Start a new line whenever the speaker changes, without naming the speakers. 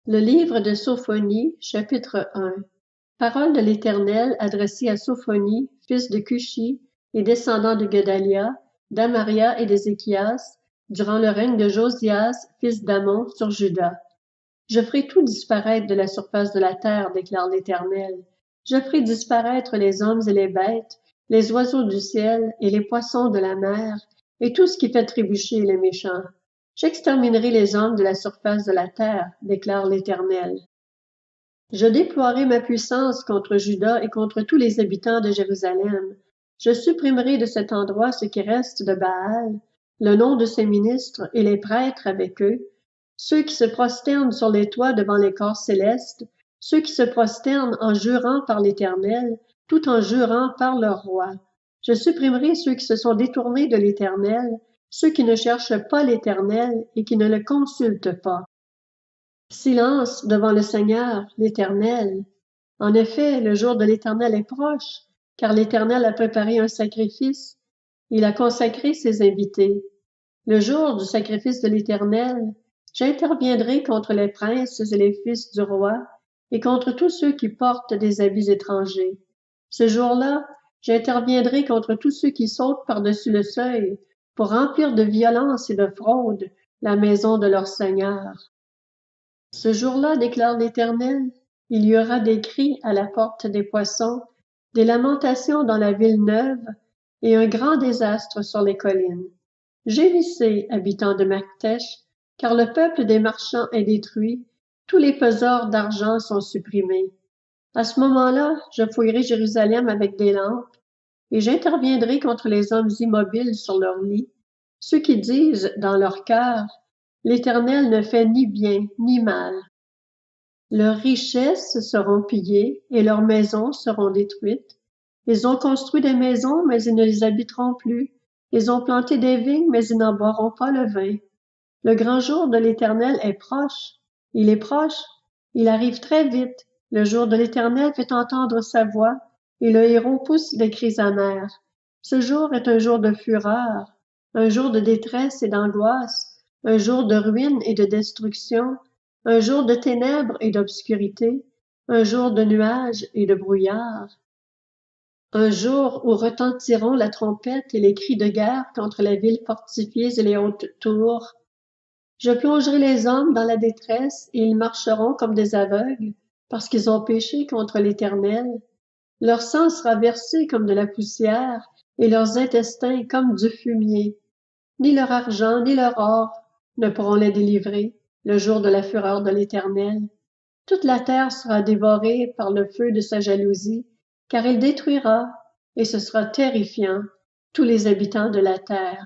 Le livre de Sophonie, chapitre 1. Parole de l'Éternel adressée à Sophonie, fils de Cushi, et descendant de Guedalia, d'Amaria et d'Ézéchias, durant le règne de Josias, fils d'Amon, sur Juda. Je ferai tout disparaître de la surface de la terre, déclare l'Éternel. Je ferai disparaître les hommes et les bêtes, les oiseaux du ciel et les poissons de la mer, et tout ce qui fait trébucher les méchants. J'exterminerai les hommes de la surface de la terre, déclare l'Éternel. Je déploierai ma puissance contre Juda et contre tous les habitants de Jérusalem. Je supprimerai de cet endroit ce qui reste de Baal, le nom de ses ministres et les prêtres avec eux, ceux qui se prosternent sur les toits devant les corps célestes, ceux qui se prosternent en jurant par l'Éternel, tout en jurant par leur roi. Je supprimerai ceux qui se sont détournés de l'Éternel, ceux qui ne cherchent pas l'Éternel et qui ne le consultent pas. Silence devant le Seigneur, l'Éternel. En effet, le jour de l'Éternel est proche, car l'Éternel a préparé un sacrifice. Il a consacré ses invités. Le jour du sacrifice de l'Éternel, j'interviendrai contre les princes et les fils du roi, et contre tous ceux qui portent des habits étrangers. Ce jour-là, j'interviendrai contre tous ceux qui sautent par-dessus le seuil, pour remplir de violence et de fraude la maison de leur Seigneur. Ce jour-là, déclare l'Éternel, il y aura des cris à la porte des poissons, des lamentations dans la ville neuve, et un grand désastre sur les collines. Gémissez, habitants de Maktesh, car le peuple des marchands est détruit, tous les peseurs d'argent sont supprimés. À ce moment-là, je fouillerai Jérusalem avec des lampes, et j'interviendrai contre les hommes immobiles sur leur lit, ceux qui disent dans leur cœur, l'Éternel ne fait ni bien ni mal. Leurs richesses seront pillées et leurs maisons seront détruites. Ils ont construit des maisons, mais ils ne les habiteront plus. Ils ont planté des vignes, mais ils n'en boiront pas le vin. Le grand jour de l'Éternel est proche. Il est proche. Il arrive très vite. Le jour de l'Éternel fait entendre sa voix, et le héros pousse des cris amers. Ce jour est un jour de fureur, un jour de détresse et d'angoisse, un jour de ruine et de destruction, un jour de ténèbres et d'obscurité, un jour de nuages et de brouillard. Un jour où retentiront la trompette et les cris de guerre contre les villes fortifiées et les hautes tours. Je plongerai les hommes dans la détresse et ils marcheront comme des aveugles parce qu'ils ont péché contre l'Éternel. Leur sang sera versé comme de la poussière et leurs intestins comme du fumier. Ni leur argent ni leur or ne pourront les délivrer le jour de la fureur de l'Éternel. Toute la terre sera dévorée par le feu de sa jalousie, car il détruira, et ce sera terrifiant, tous les habitants de la terre.